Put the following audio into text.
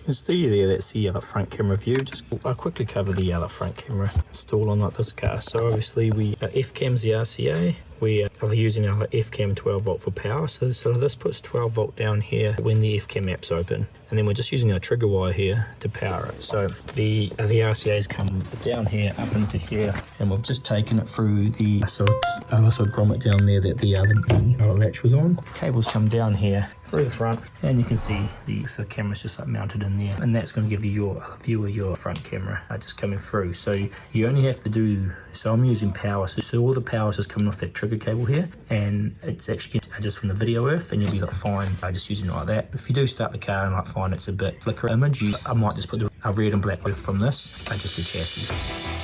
can see there, that's the front camera view. I'll quickly cover the front camera install on this car. So obviously F-cam's the RCA. We are using our F-cam 12 volt for power. So this puts 12 volt down here when the F-cam app's open. And then we're just using our trigger wire here to power it. So the RCA's come down here, up into here, and we've just taken it through the sort of grommet down there that the other latch was on. Cables come down here through the front, and you can see the camera's just mounted in there, and that's going to give you a view of your front camera just coming through. So you only have to do, so I'm using power, so all the power is just coming off that trigger cable here, and it's actually just from the video earth, and you'll be fine by just using it like that. If you do start the car and find it's a bit flicker image, I might just put a red and black earth from this, just a chassis.